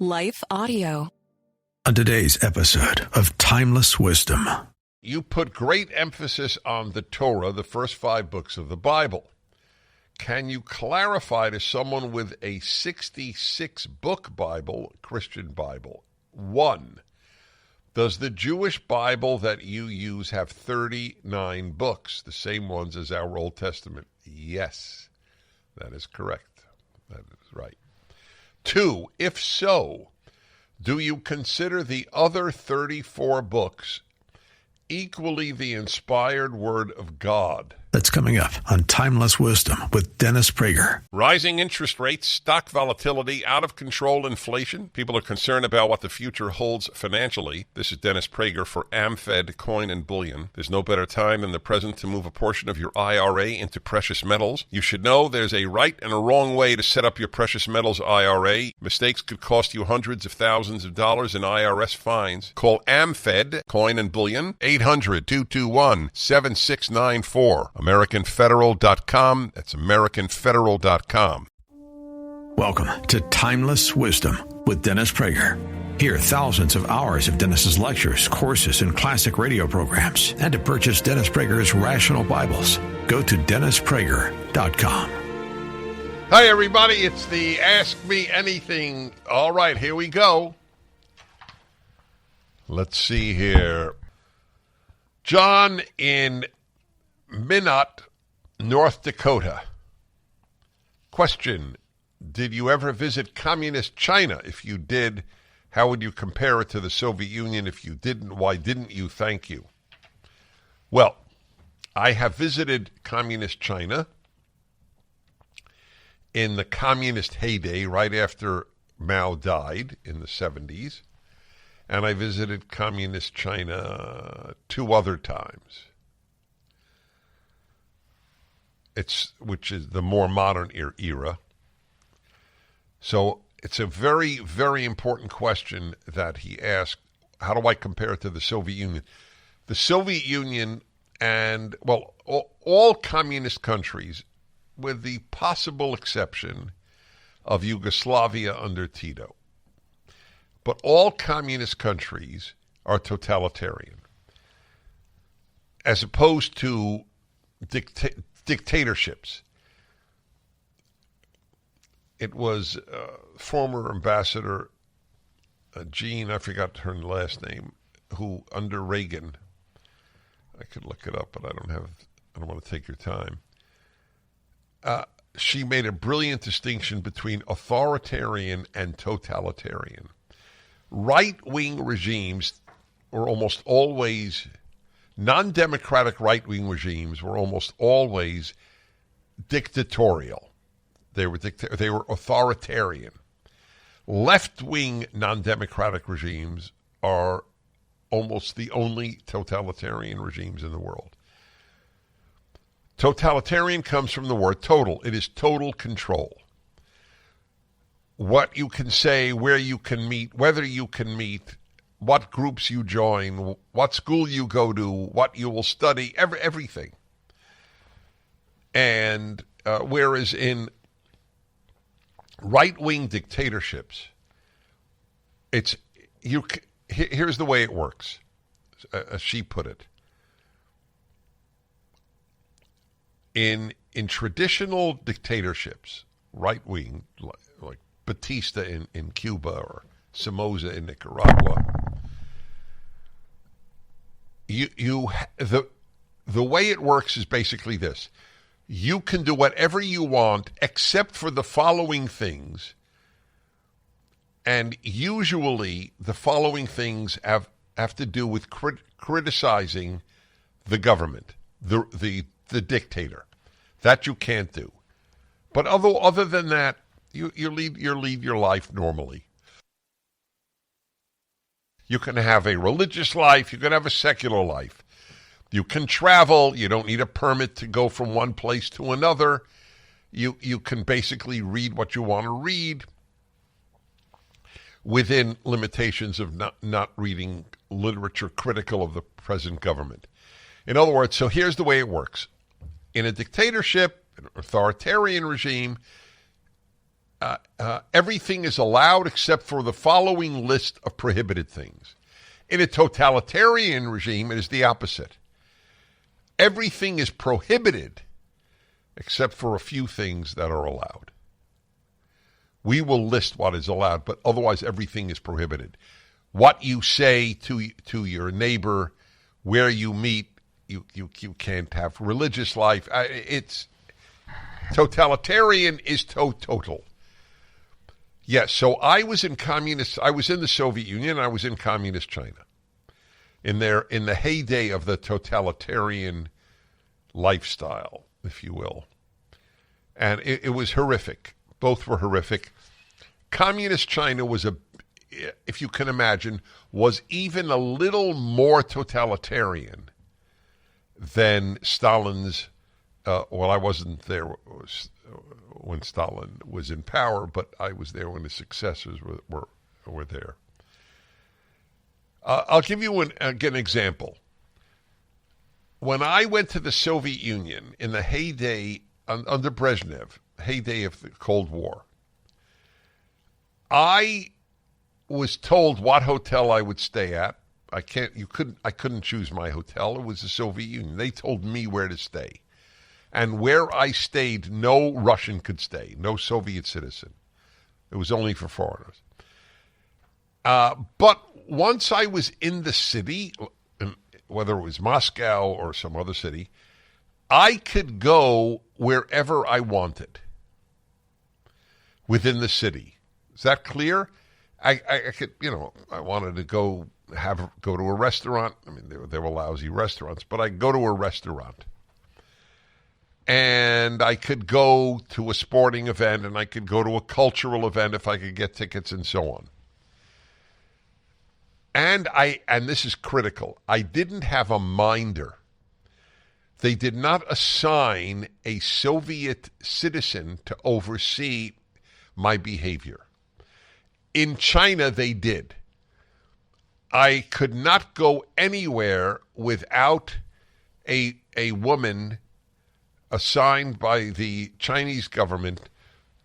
Life Audio. On today's episode of Timeless Wisdom. You put great emphasis on the Torah, the first 5 books of the Bible. Can you clarify to someone with a 66-book Bible, Christian Bible? 1, does the Jewish Bible that you use have 39 books, the same ones as our Old Testament? Yes, that is correct. That is right. 2, if so, do you consider the other 34 books equally the inspired Word of God? That's coming up on Timeless Wisdom with Dennis Prager. Rising interest rates, stock volatility, out-of-control inflation. People are concerned about what the future holds financially. This is Dennis Prager for AmFed Coin and Bullion. There's no better time than the present to move a portion of your IRA into precious metals. You should know there's a right and a wrong way to set up your precious metals IRA. Mistakes could cost you hundreds of thousands of dollars in IRS fines. Call AmFed Coin and Bullion, 800-221-7694. AmericanFederal.com. That's AmericanFederal.com. Welcome to Timeless Wisdom with Dennis Prager. Hear thousands of hours of Dennis's lectures, courses, and classic radio programs. And to purchase Dennis Prager's Rational Bibles, go to DennisPrager.com. Hi, everybody. It's the Ask Me Anything. All right, here we go. Let's see here. John in Minot, North Dakota. Question: did you ever visit communist China? If you did, how would you compare it to the Soviet Union? If you didn't, why didn't you? Thank you. Well, I have visited communist China in the communist heyday, right after Mao died in the 70s. And I visited communist China 2 other times. Which is the more modern era. So it's a very, very important question that he asked. How do I compare it to the Soviet Union? The Soviet Union and, well, all communist countries, with the possible exception of Yugoslavia under Tito. But all communist countries are totalitarian, as opposed to dictatorships. It was former ambassador Jean, I forgot her last name, who under Reagan, I could look it up, but I don't want to take your time. She made a brilliant distinction between authoritarian and totalitarian. Right-wing regimes were almost always, non-democratic right-wing regimes were almost always dictatorial. They were authoritarian. Left-wing non-democratic regimes are almost the only totalitarian regimes in the world. Totalitarian comes from the word total. It is total control. What you can say, where you can meet, whether you can meet, what groups you join, what school you go to, what you will study, everything. And whereas in right-wing dictatorships, here's the way it works, as she put it. In traditional dictatorships, right-wing, like Batista in Cuba or Somoza in Nicaragua, the way it works is basically this. You can do whatever you want except for the following things, and usually the following things have to do with criticizing the government, the dictator. That you can't do. But other than that, you lead your life normally. You can have a religious life. You can have a secular life. You can travel. You don't need a permit to go from one place to another. You can basically read what you want to read within limitations of not reading literature critical of the present government. In other words, so here's the way it works. In a dictatorship, an authoritarian regime, everything is allowed except for the following list of prohibited things. In a totalitarian regime, it is the opposite. Everything is prohibited except for a few things that are allowed. We will list what is allowed, but otherwise everything is prohibited. What you say to your neighbor, where you meet, you can't have religious life. It's totalitarian is total. Yes, so I was in the Soviet Union, I was in communist China. In the heyday of the totalitarian lifestyle, if you will. And it was horrific. Both were horrific. Communist China was if you can imagine, was even a little more totalitarian than Stalin's. Well, I wasn't there when Stalin was in power, but I was there when his successors were there. I'll give you an example. When I went to the Soviet Union in the heyday under Brezhnev, heyday of the Cold War, I was told what hotel I would stay at. I couldn't choose my hotel. It was the Soviet Union. They told me where to stay. And where I stayed, no Russian could stay, no Soviet citizen. It was only for foreigners. But once I was in the city, whether it was Moscow or some other city, I could go wherever I wanted within the city. Is that clear? I could, I wanted to go to a restaurant. I mean, there were lousy restaurants, but I could go to a restaurant. And I could go to a sporting event, and I could go to a cultural event if I could get tickets and so on. And this is critical, I didn't have a minder. They did not assign a Soviet citizen to oversee my behavior. In China, they did. I could not go anywhere without a woman assigned by the Chinese government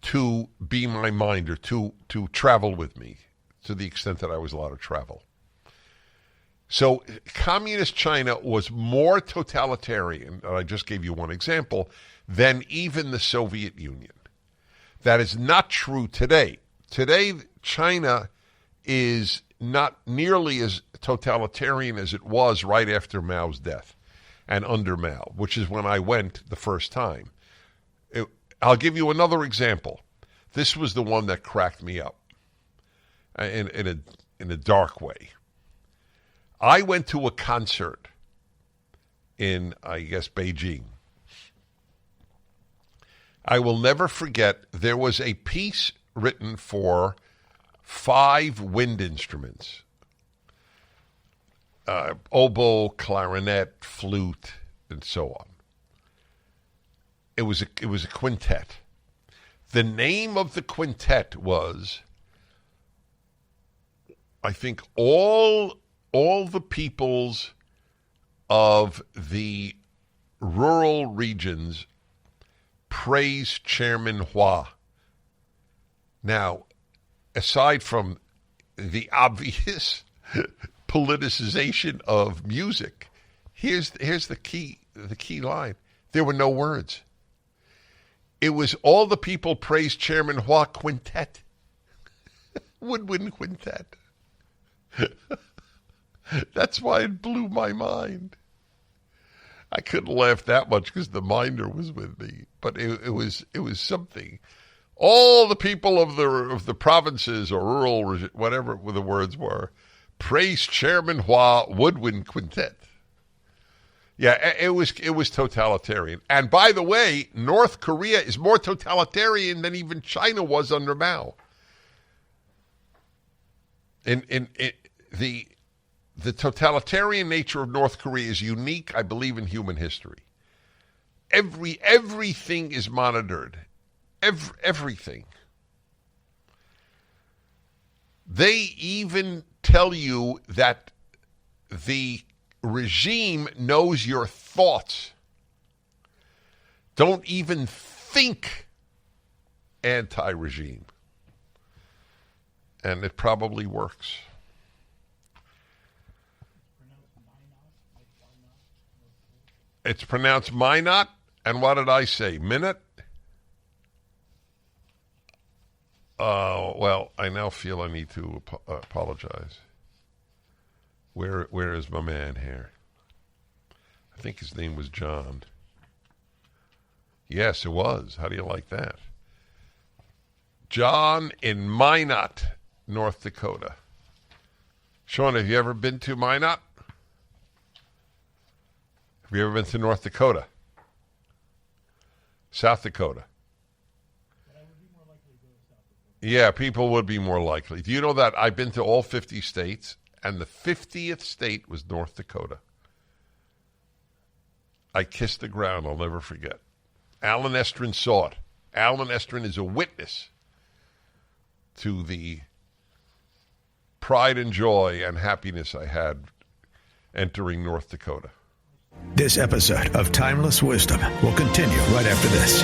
to be my minder, to travel with me, to the extent that I was allowed to travel. So communist China was more totalitarian, and I just gave you one example, than even the Soviet Union. That is not true today. Today, China is not nearly as totalitarian as it was right after Mao's death and under Mao, which is when I went the first time. I'll give you another example. This was the one that cracked me up in a dark way. I went to a concert in, I guess, Beijing. I will never forget, there was a piece written for 5 wind instruments. Oboe, clarinet, flute, and so on. It was a quintet. The name of the quintet was, I think, all the peoples of the rural regions praise Chairman Hua. Now, aside from the obvious politicization of music, here's the key line. There were no words. It was all the people praise Chairman Hua quintet. Woodwind quintet. That's why it blew my mind. I couldn't laugh that much because the minder was with me, but it was something. All the people of the provinces or rural, whatever the words were, praise Chairman Hua Woodwind Quintet. Yeah, it was totalitarian. And by the way, North Korea is more totalitarian than even China was under Mao. The totalitarian nature of North Korea is unique, I believe, in human history. Everything is monitored. Everything. They even tell you that the regime knows your thoughts. Don't even think anti-regime. and it probably works. It's pronounced Minot, and what did I say? Minute? Well, I now feel I need to apologize. Where is my man here? I think his name was John. Yes, it was. How do you like that? John in Minot, North Dakota. Sean, have you ever been to Minot? Have you ever been to North Dakota? South Dakota? Yeah, people would be more likely. Do you know that I've been to all 50 states, and the 50th state was North Dakota? I kissed the ground, I'll never forget. Alan Estrin saw it. Alan Estrin is a witness to the pride and joy and happiness I had entering North Dakota. This episode of Timeless Wisdom will continue right after this.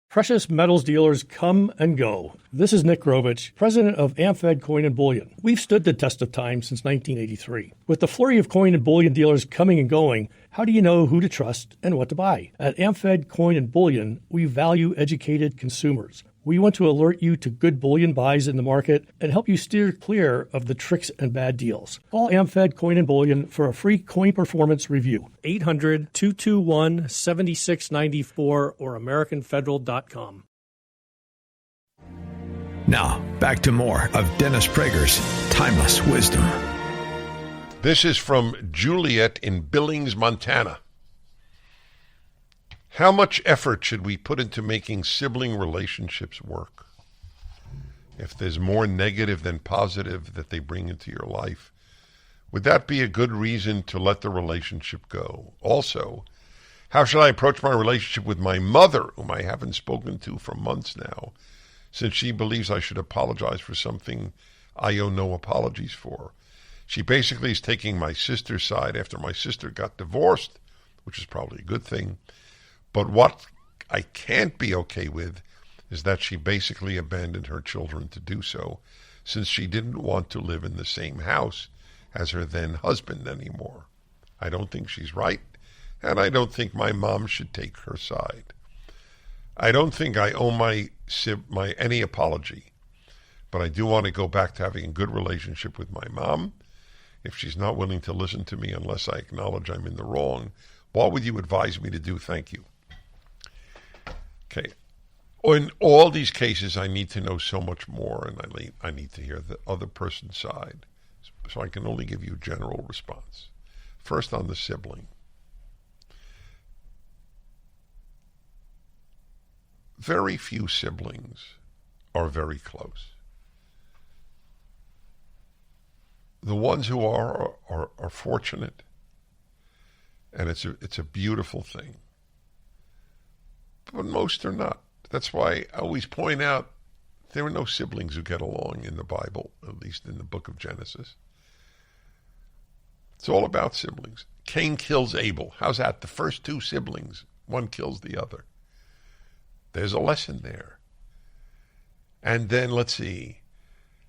Precious metals dealers come and go. This is Nick Grovich, president of AmFed Coin and Bullion. We've stood the test of time since 1983. With the flurry of coin and bullion dealers coming and going, how do you know who to trust and what to buy? At AmFed Coin and Bullion, we value educated consumers. We want to alert you to good bullion buys in the market and help you steer clear of the tricks and bad deals. Call AmFed Coin and Bullion for a free coin performance review. 800-221-7694 or AmericanFederal.com. Now, back to more of Dennis Prager's Timeless Wisdom. This is from Juliet in Billings, Montana. How much effort should we put into making sibling relationships work? If there's more negative than positive that they bring into your life, would that be a good reason to let the relationship go? Also, how should I approach my relationship with my mother, whom I haven't spoken to for months now, since she believes I should apologize for something I owe no apologies for? She basically is taking my sister's side after my sister got divorced, which is probably a good thing. But what I can't be okay with is that she basically abandoned her children to do so, since she didn't want to live in the same house as her then husband anymore. I don't think she's right, and I don't think my mom should take her side. I don't think I owe my any apology, but I do want to go back to having a good relationship with my mom. If she's not willing to listen to me unless I acknowledge I'm in the wrong, what would you advise me to do? Thank you. Okay. In all these cases, I need to know so much more, and I need to hear the other person's side. So I can only give you a general response. First, on the sibling. Very few siblings are very close. The ones who are fortunate, and it's a beautiful thing. But most are not. That's why I always point out there are no siblings who get along in the Bible, at least in the book of Genesis. It's all about siblings. Cain kills Abel. How's that? The first two siblings, one kills the other. There's a lesson there. And then, let's see,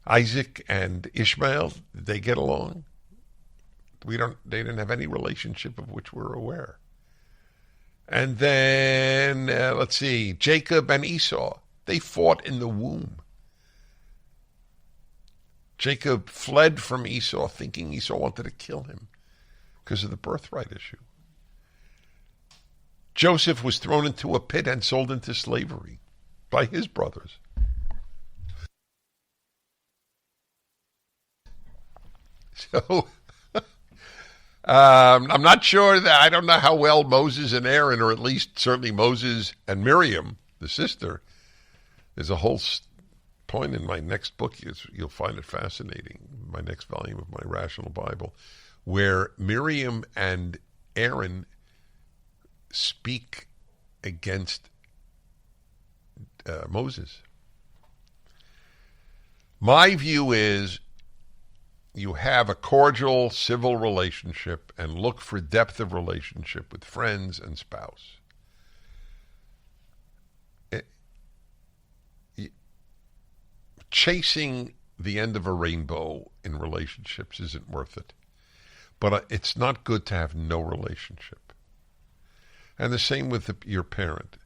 Isaac and Ishmael, did they get along? They didn't have any relationship of which we're aware. And then, let's see, Jacob and Esau, they fought in the womb. Jacob fled from Esau, thinking Esau wanted to kill him because of the birthright issue. Joseph was thrown into a pit and sold into slavery by his brothers. So I'm not sure that, I don't know how well Moses and Aaron, or at least certainly Moses and Miriam, the sister. There's a whole point in my next book, you'll find it fascinating, my next volume of my Rational Bible, where Miriam and Aaron speak against Moses. My view is you have a cordial civil relationship and look for depth of relationship with friends and spouse. chasing the end of a rainbow in relationships isn't worth it. But it's not good to have no relationship. And the same with your parent.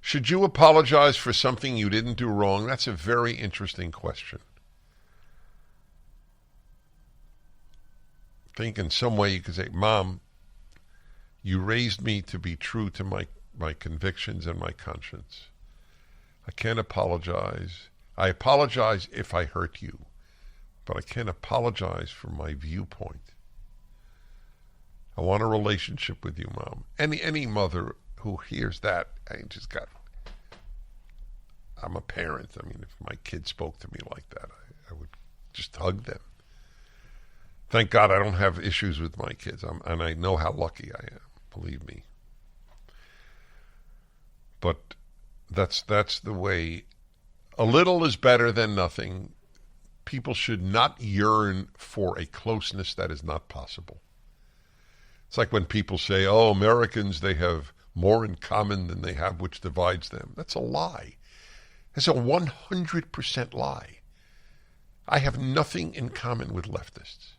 Should you apologize for something you didn't do wrong? That's a very interesting question. I think in some way you could say, Mom, you raised me to be true to my convictions and my conscience. I can't apologize. I apologize if I hurt you, but I can't apologize for my viewpoint. I want a relationship with you, Mom. Any mother who hears that, I'm a parent. I mean, if my kid spoke to me like that, I would just hug them. Thank God I don't have issues with my kids, and I know how lucky I am, believe me. But that's the way. A little is better than nothing. People should not yearn for a closeness that is not possible. It's like when people say, oh, Americans, they have more in common than they have which divides them. That's a lie. It's a 100% lie. I have nothing in common with leftists.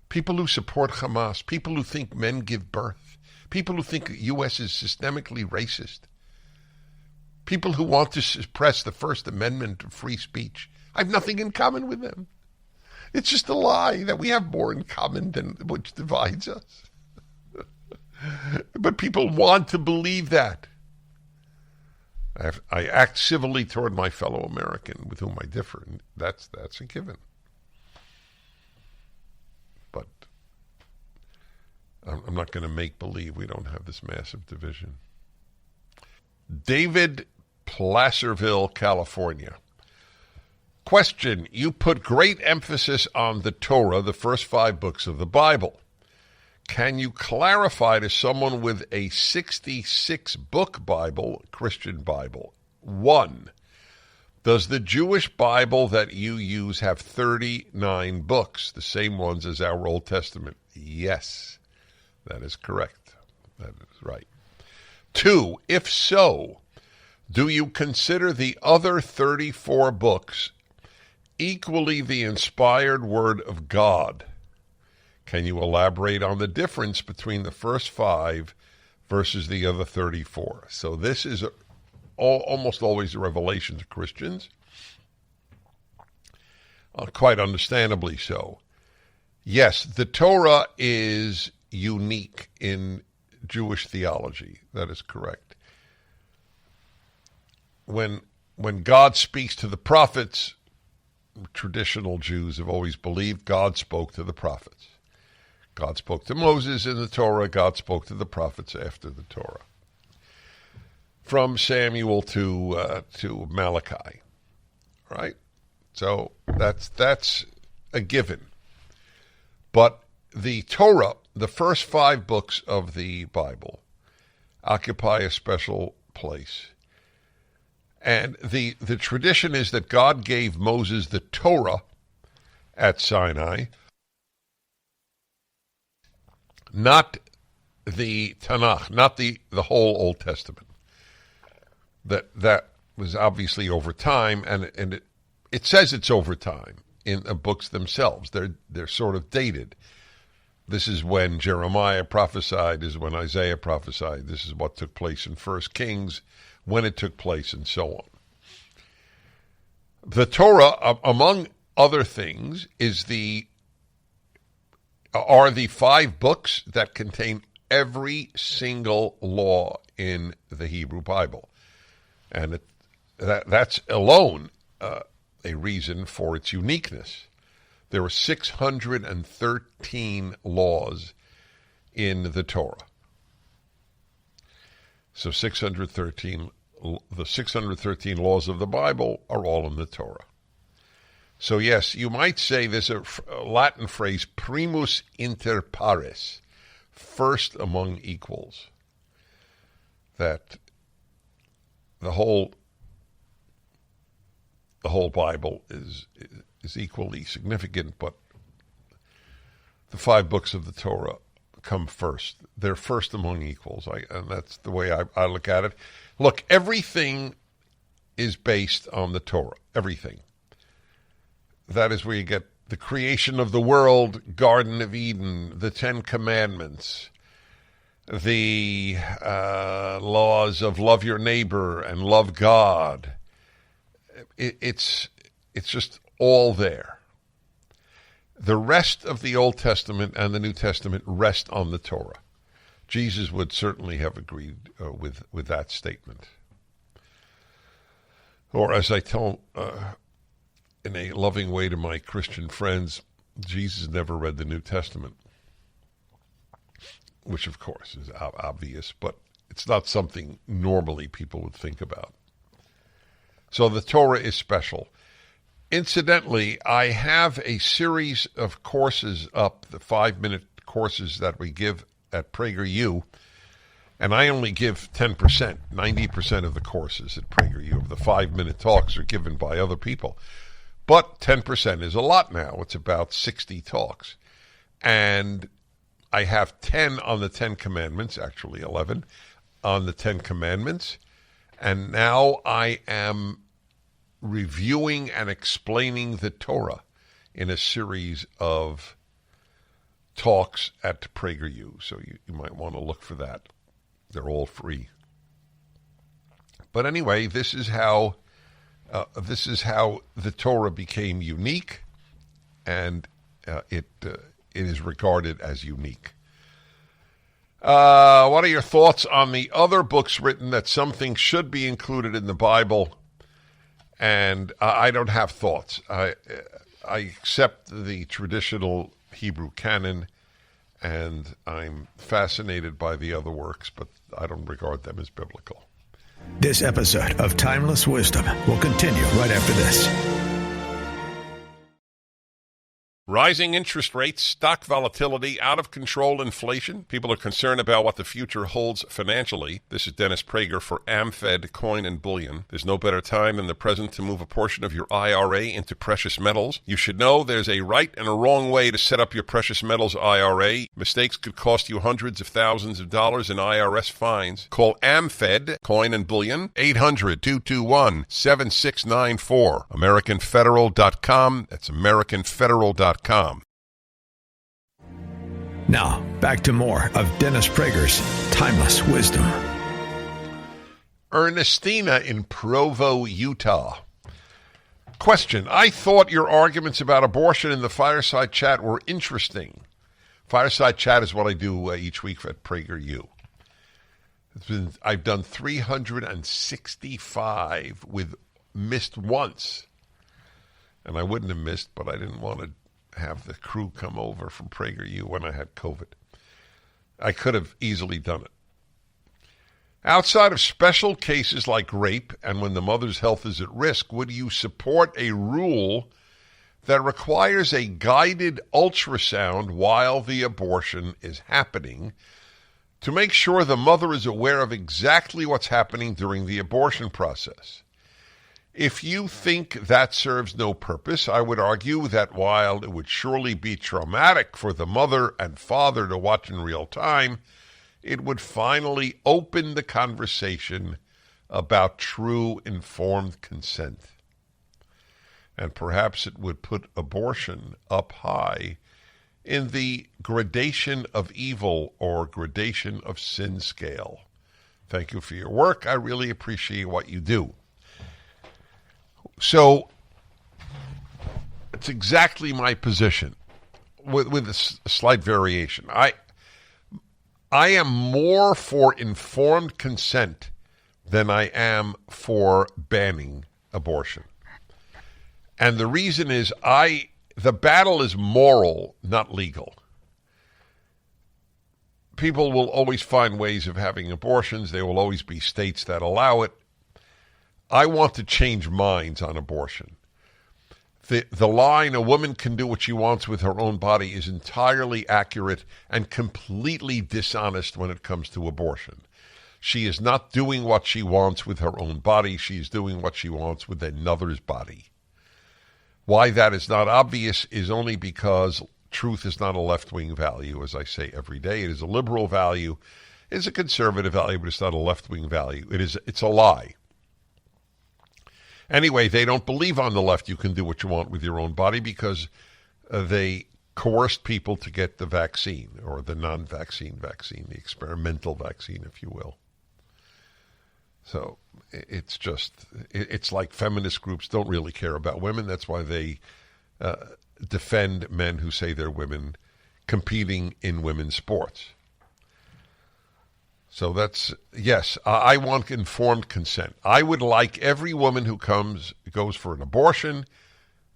People who support Hamas, people who think men give birth, people who think the U.S. is systemically racist, people who want to suppress the First Amendment of free speech. I have nothing in common with them. It's just a lie that we have more in common than which divides us. But people want to believe that. I act civilly toward my fellow American with whom I differ, and that's a given. But I'm not going to make believe we don't have this massive division. David, Placerville, California. Question: you put great emphasis on the Torah, the first 5 books of the Bible. Can you clarify to someone with a 66-book Bible, Christian Bible? 1. Does the Jewish Bible that you use have 39 books, the same ones as our Old Testament? Yes, that is correct. That is right. 2. If so, do you consider the other 34 books equally the inspired word of God? Can you elaborate on the difference between the first 5 versus the other 34? So this is almost always a revelation to Christians, quite understandably so. Yes, the Torah is unique in Jewish theology. That is correct. When God speaks to the prophets, traditional Jews have always believed God spoke to the prophets. God spoke to Moses in the Torah. God spoke to the prophets after the Torah. From Samuel to Malachi, right? So that's a given. But the Torah, the first 5 books of the Bible, occupy a special place. And the tradition is that God gave Moses the Torah at Sinai, not the Tanakh, not the whole Old Testament. That was obviously over time, and it says it's over time in the books themselves. They're sort of dated. This is when Jeremiah prophesied, this is when Isaiah prophesied, this is what took place in 1 Kings, when it took place, and so on. The Torah, among other things, are the 5 books that contain every single law in the Hebrew Bible. And that's alone a reason for its uniqueness. There are 613 laws in the Torah. So the 613 laws of the Bible are all in the Torah. So yes, you might say there's a Latin phrase, primus inter pares, first among equals, that the whole Bible is equally significant, but the 5 books of the Torah come first. They're first among equals, and that's the way I look at it. Look, everything is based on the Torah, everything. That is where you get the creation of the world, Garden of Eden, the Ten Commandments, the laws of love your neighbor and love God. It's just all there. The rest of the Old Testament and the New Testament rest on the Torah. Jesus would certainly have agreed with that statement. Or as I tell in a loving way to my Christian friends, Jesus never read the New Testament, which of course is obvious, but it's not something normally people would think about. So the Torah is special. Incidentally, I have a series of courses up, the 5-minute courses that we give at PragerU, and I only give 10%. 90% of the courses at PragerU of the 5-minute talks are given by other people. But 10% is a lot now. It's about 60 talks. And I have 10 on the 10 Commandments, actually 11, on the 10 Commandments. And now I am reviewing and explaining the Torah in a series of talks at PragerU. So you might want to look for that. They're all free. But anyway, this is how the Torah became unique, and it is regarded as unique. What are your thoughts on the other books written that some things should be included in the Bible? And I don't have thoughts. I accept the traditional Hebrew canon, and I'm fascinated by the other works, but I don't regard them as biblical. This episode of Timeless Wisdom will continue right after this. Rising interest rates, stock volatility, out-of-control inflation. People are concerned about what the future holds financially. This is Dennis Prager for AmFed Coin and Bullion. There's no better time than the present to move a portion of your IRA into precious metals. You should know there's a right and a wrong way to set up your precious metals IRA. Mistakes could cost you hundreds of thousands of dollars in IRS fines. Call AmFed Coin and Bullion, 800-221-7694. AmericanFederal.com. That's AmericanFederal.com. Now, back to more of Dennis Prager's Timeless Wisdom. Ernestina in Provo, Utah. Question: I thought your arguments about abortion in the Fireside Chat were interesting. Fireside Chat is what I do each week at PragerU. I've done 365 with missed once. And I wouldn't have missed, but I didn't want to have the crew come over from PragerU when I had COVID. I could have easily done it. Outside of special cases like rape and when the mother's health is at risk, would you support a rule that requires a guided ultrasound while the abortion is happening to make sure the mother is aware of exactly what's happening during the abortion process? If you think that serves no purpose, I would argue that while it would surely be traumatic for the mother and father to watch in real time, it would finally open the conversation about true informed consent. And perhaps it would put abortion up high in the gradation of evil or gradation of sin scale. Thank you for your work. I really appreciate what you do. So it's exactly my position with a slight variation. I am more for informed consent than I am for banning abortion. And the reason is the battle is moral, not legal. People will always find ways of having abortions. There will always be states that allow it. I want to change minds on abortion. The line, a woman can do what she wants with her own body, is entirely accurate and completely dishonest when it comes to abortion. She is not doing what she wants with her own body. She is doing what she wants with another's body. Why that is not obvious is only because truth is not a left-wing value, as I say every day. It is a liberal value. It is a conservative value, but it's not a left-wing value. It's a lie. Anyway, they don't believe on the left you can do what you want with your own body because they coerced people to get the vaccine, or the non-vaccine vaccine, the experimental vaccine, if you will. So it's like feminist groups don't really care about women. That's why they defend men who say they're women competing in women's sports. So yes, I want informed consent. I would like every woman who goes for an abortion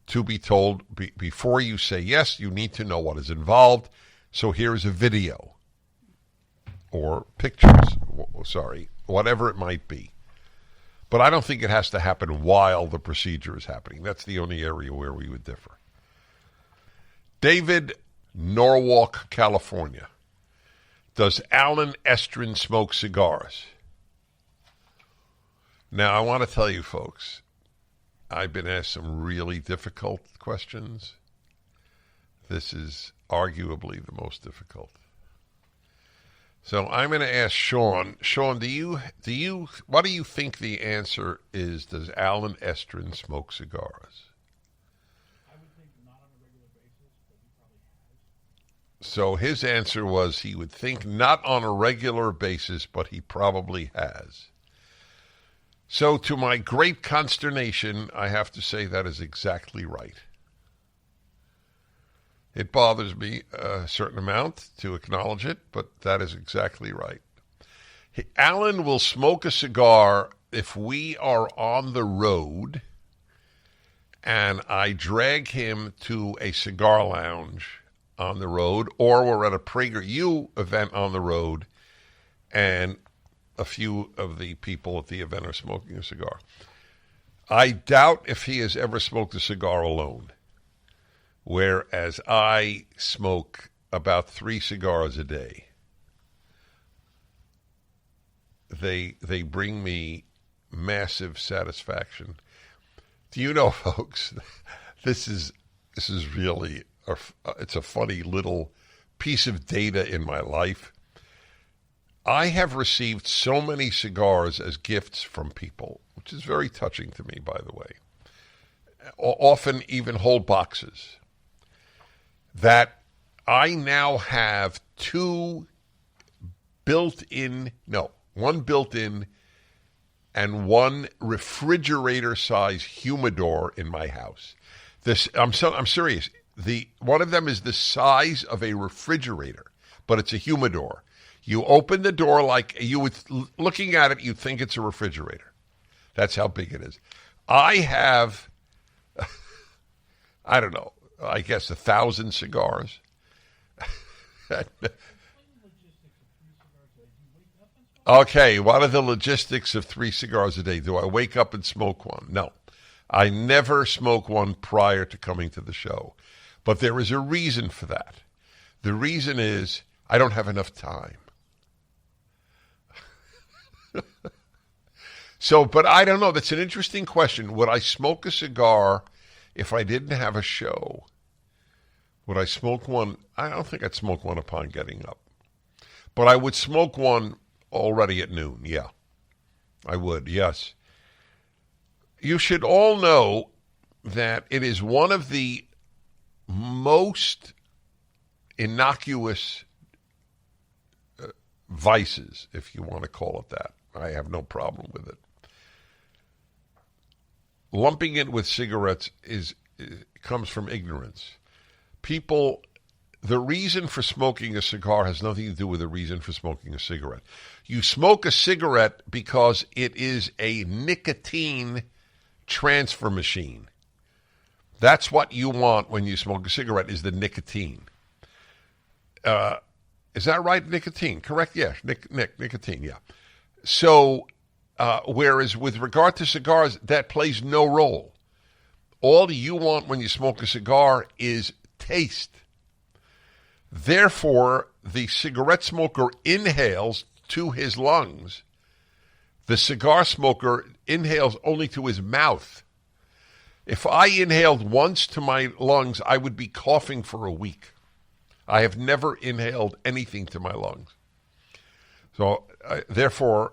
to be told, before you say yes, you need to know what is involved. So here's a video or pictures, whatever it might be. But I don't think it has to happen while the procedure is happening. That's the only area where we would differ. David, Norwalk, California. Does Alan Estrin smoke cigars? Now, I want to tell you, folks, I've been asked some really difficult questions. This is arguably the most difficult. So I'm going to ask Sean. Sean, what do you think the answer is? Does Alan Estrin smoke cigars? I would think not on a regular basis, but he probably has. So his answer was he would think not on a regular basis, but he probably has. So to my great consternation, I have to say that is exactly right. It bothers me a certain amount to acknowledge it, but that is exactly right. Alan will smoke a cigar if we are on the road and I drag him to a cigar lounge on the road, or we're at a PragerU event on the road and a few of the people at the event are smoking a cigar. I doubt if he has ever smoked a cigar alone. Whereas I smoke about 3 cigars a day. They bring me massive satisfaction. Do you know, folks, this is really, it's a funny little piece of data in my life. I have received so many cigars as gifts from people, which is very touching to me, by the way. Often even whole boxes. That I now have one built-in and one refrigerator-size humidor in my house. I'm serious. One of them is the size of a refrigerator, but it's a humidor. You open the door looking at it, you'd think it's a refrigerator. That's how big it is. I have, I don't know, I guess 1,000 cigars. Okay, what are the logistics of 3 cigars a day? Do I wake up and smoke one? No. I never smoke one prior to coming to the show. But there is a reason for that. The reason is I don't have enough time. But I don't know. That's an interesting question. Would I smoke a cigar if I didn't have a show? Would I smoke one? I don't think I'd smoke one upon getting up. But I would smoke one already at noon. Yeah, I would. Yes. You should all know that it is one of the most innocuous vices, if you want to call it that. I have no problem with it. Lumping it with cigarettes comes from ignorance. People, the reason for smoking a cigar has nothing to do with the reason for smoking a cigarette. You smoke a cigarette because it is a nicotine transfer machine. That's what you want when you smoke a cigarette, is the nicotine. Is that right? Nicotine, correct? Yeah, nicotine, yeah. So, whereas with regard to cigars, that plays no role. All you want when you smoke a cigar is taste. Therefore, the cigarette smoker inhales to his lungs. The cigar smoker inhales only to his mouth. If I inhaled once to my lungs, I would be coughing for a week. I have never inhaled anything to my lungs. So, therefore,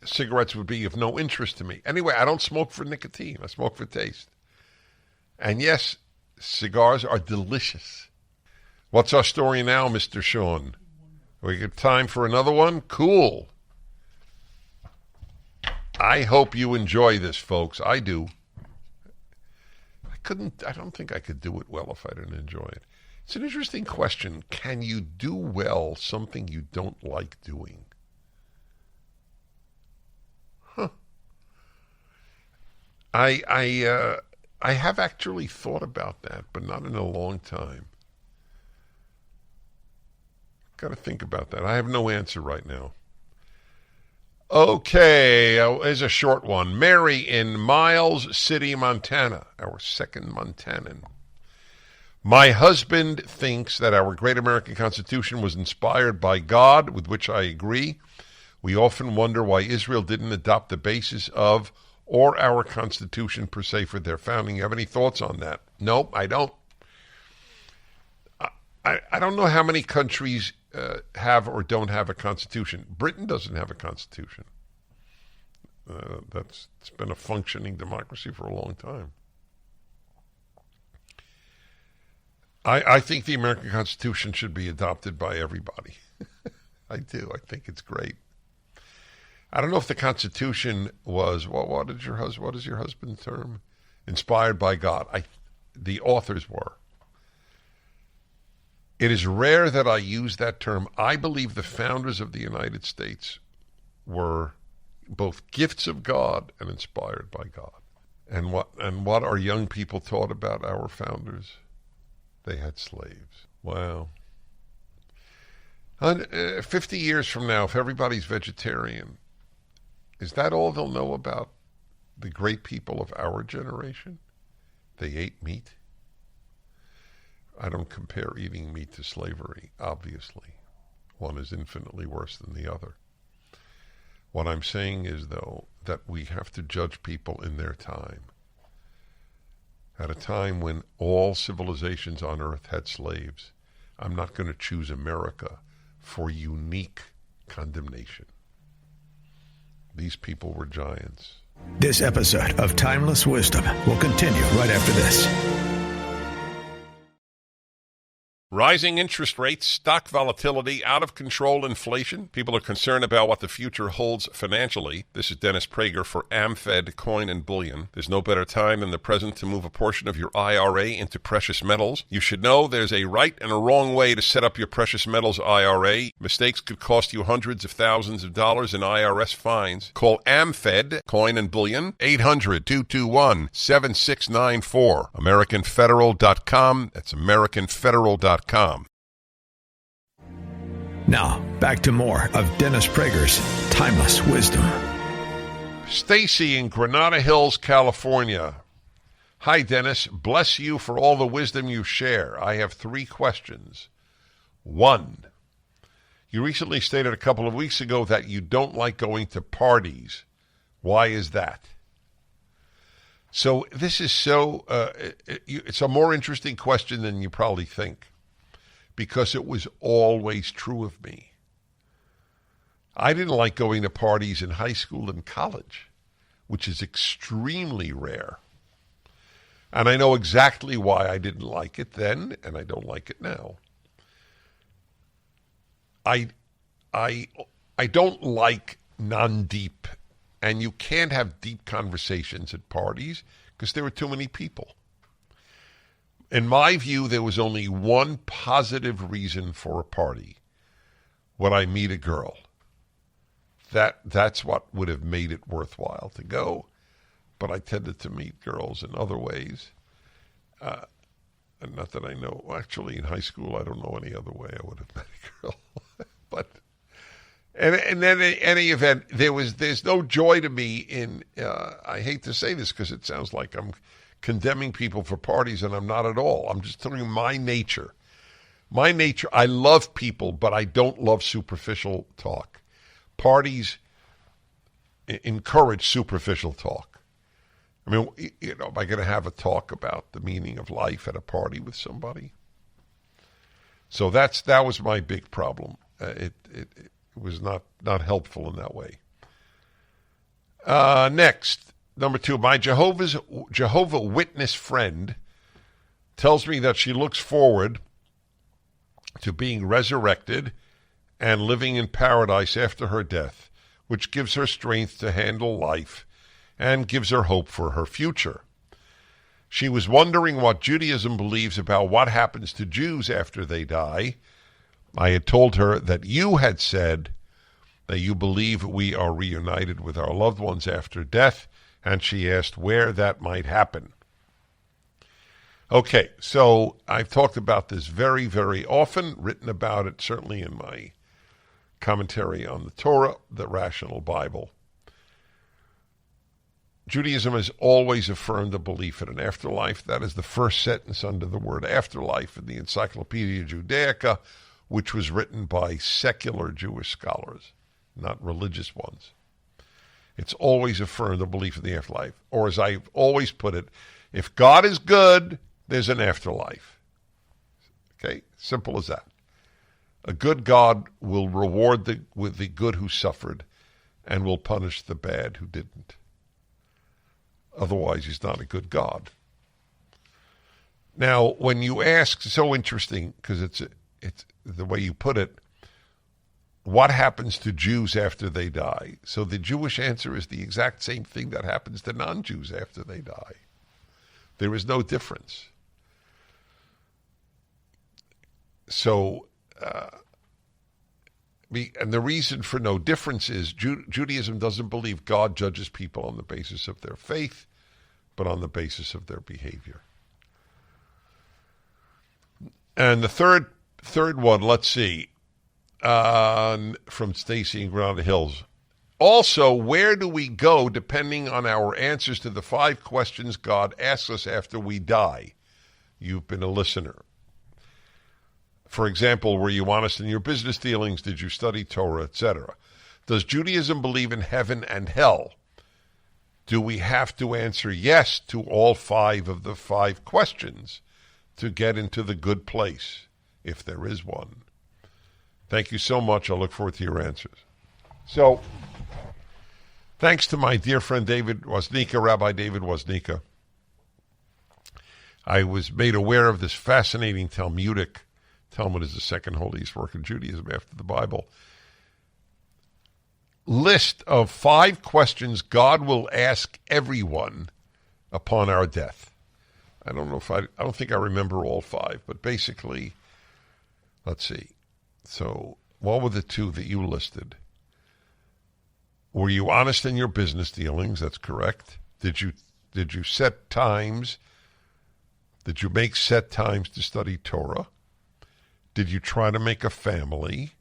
cigarettes would be of no interest to me. Anyway, I don't smoke for nicotine. I smoke for taste. And yes, cigars are delicious. What's our story now, Mr. Sean? We got time for another one? Cool. I hope you enjoy this, folks. I do. I don't think I could do it well if I didn't enjoy it. It's an interesting question. Can you do well something you don't like doing? Huh. I have actually thought about that, but not in a long time. Got to think about that. I have no answer right now. Okay, here's a short one. Mary in Miles City, Montana, our second Montanan. My husband thinks that our great American Constitution was inspired by God, with which I agree. We often wonder why Israel didn't adopt the basis of or our Constitution per se for their founding. You have any thoughts on that? Nope, I don't. I don't know how many countries have or don't have a constitution. Britain doesn't have a constitution. It's been a functioning democracy for a long time. I think the American Constitution should be adopted by everybody. I do. I think it's great. I don't know if the Constitution was what is your husband's term? Inspired by God. The authors were. It is rare that I use that term. I believe the founders of the United States were both gifts of God and inspired by God. And what are young people taught about our founders? They had slaves. Wow. 50 years from now, if everybody's vegetarian, is that all they'll know about the great people of our generation? They ate meat? I don't compare eating meat to slavery, obviously. One is infinitely worse than the other. What I'm saying is, though, that we have to judge people in their time. At a time when all civilizations on earth had slaves, I'm not going to choose America for unique condemnation. These people were giants. This episode of Timeless Wisdom will continue right after this. Rising interest rates, stock volatility, out-of-control inflation. People are concerned about what the future holds financially. This is Dennis Prager for AmFed Coin and Bullion. There's no better time than the present to move a portion of your IRA into precious metals. You should know there's a right and a wrong way to set up your precious metals IRA. Mistakes could cost you hundreds of thousands of dollars in IRS fines. Call AmFed Coin and Bullion, 800-221-7694. AmericanFederal.com. That's AmericanFederal.com. Now, back to more of Dennis Prager's Timeless Wisdom. Stacy in Granada Hills, California. Hi, Dennis. Bless you for all the wisdom you share. I have 3 questions. 1, you recently stated a couple of weeks ago that you don't like going to parties. Why is that? So this is it's a more interesting question than you probably think, because it was always true of me. I didn't like going to parties in high school and college, which is extremely rare. And I know exactly why I didn't like it then, and I don't like it now. I don't like non-deep, and you can't have deep conversations at parties because there were too many people. In my view, there was only one positive reason for a party: when I meet a girl. That's what would have made it worthwhile to go. But I tended to meet girls in other ways. And not that I know. Actually, in high school, I don't know any other way I would have met a girl. But and then in any event, there's no joy to me in. I hate to say this because it sounds like I'm condemning people for parties, and I'm not at all. I'm just telling you my nature. My nature, I love people, but I don't love superficial talk. Parties encourage superficial talk. I mean, am I going to have a talk about the meaning of life at a party with somebody? So that was my big problem. It was not helpful in that way. Next, number 2, my Jehovah Witness friend tells me that she looks forward to being resurrected and living in paradise after her death, which gives her strength to handle life and gives her hope for her future. She was wondering what Judaism believes about what happens to Jews after they die. I had told her that you had said that you believe we are reunited with our loved ones after death, and she asked where that might happen. Okay, so I've talked about this very, very often, written about it certainly in my commentary on the Torah, the Rational Bible. Judaism has always affirmed a belief in an afterlife. That is the first sentence under the word afterlife in the Encyclopedia Judaica, which was written by secular Jewish scholars, not religious ones. It's always affirmed a belief in the afterlife. Or as I've always put it, if God is good, there's an afterlife. Okay? Simple as that. A good God will reward the good who suffered and will punish the bad who didn't. Otherwise, he's not a good God. Now, when you ask, so interesting, because it's the way you put it, what happens to Jews after they die? So the Jewish answer is the exact same thing that happens to non-Jews after they die. There is no difference. So, and the reason for no difference is Judaism doesn't believe God judges people on the basis of their faith, but on the basis of their behavior. And the third one, let's see, from Stacy in Granada Hills. Also, where do we go depending on our answers to the 5 questions God asks us after we die? You've been a listener. For example, were you honest in your business dealings? Did you study Torah, etc.? Does Judaism believe in heaven and hell? Do we have to answer yes to all 5 of the 5 questions to get into the good place, if there is one? Thank you so much. I look forward to your answers. So, thanks to my dear friend David Woznicka, Rabbi David Woznicka, I was made aware of this fascinating Talmudic. Talmud is the second holiest work in Judaism after the Bible. List of 5 questions God will ask everyone upon our death. I don't think I remember all 5, but basically, let's see. So, what were the 2 that you listed? Were you honest in your business dealings? That's correct. Did you set times? Did you make set times to study Torah? Did you try to make a family?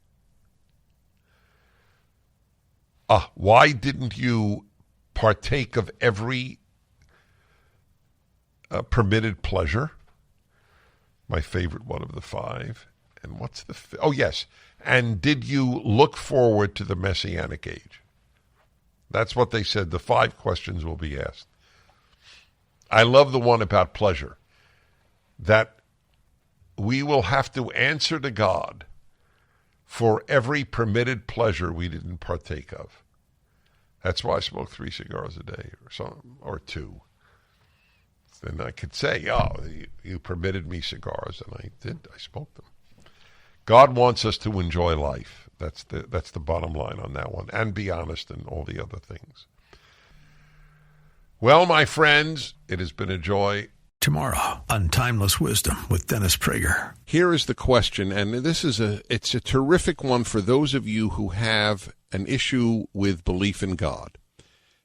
Why didn't you partake of every permitted pleasure? My favorite one of the 5. And what's the... Oh, yes. And did you look forward to the Messianic age? That's what they said. The 5 questions will be asked. I love the one about pleasure. That we will have to answer to God for every permitted pleasure we didn't partake of. That's why I smoke 3 cigars a day or 2. Then I could say, you permitted me cigars, and I did. I smoked them. God wants us to enjoy life. That's the bottom line on that one, and be honest in all the other things. Well, my friends, it has been a joy. Tomorrow on Timeless Wisdom with Dennis Prager. Here is the question, and it's a terrific one for those of you who have an issue with belief in God.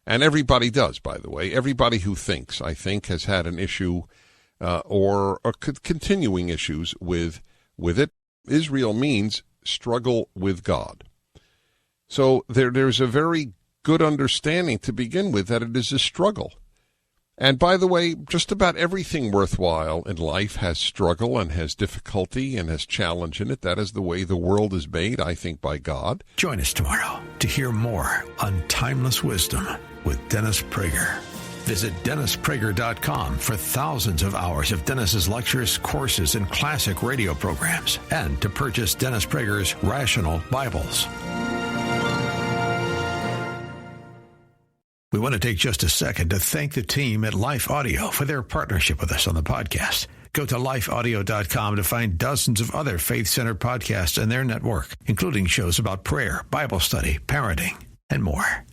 And everybody does, by the way. Everybody who thinks, I think, has had an issue or continuing issues with it. Israel means struggle with God. So there's a very good understanding to begin with that it is a struggle. And by the way, just about everything worthwhile in life has struggle and has difficulty and has challenge in it. That is the way the world is made, I think, by God. Join us tomorrow to hear more on Timeless Wisdom with Dennis Prager. Visit DennisPrager.com for thousands of hours of Dennis's lectures, courses, and classic radio programs, and to purchase Dennis Prager's Rational Bibles. We want to take just a second to thank the team at Life Audio for their partnership with us on the podcast. Go to lifeaudio.com to find dozens of other faith-centered podcasts in their network, including shows about prayer, Bible study, parenting, and more.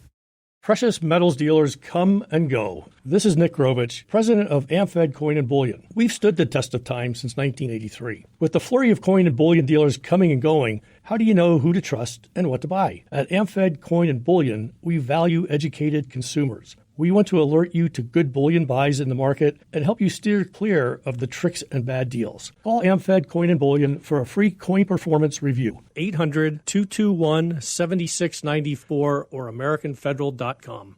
Precious metals dealers come and go. This is Nick Grovich, president of AmFed Coin and Bullion. We've stood the test of time since 1983. With the flurry of coin and bullion dealers coming and going, how do you know who to trust and what to buy? At AmFed Coin and Bullion, we value educated consumers. We want to alert you to good bullion buys in the market and help you steer clear of the tricks and bad deals. Call AmFed Coin and Bullion for a free coin performance review. 800-221-7694 or AmericanFederal.com.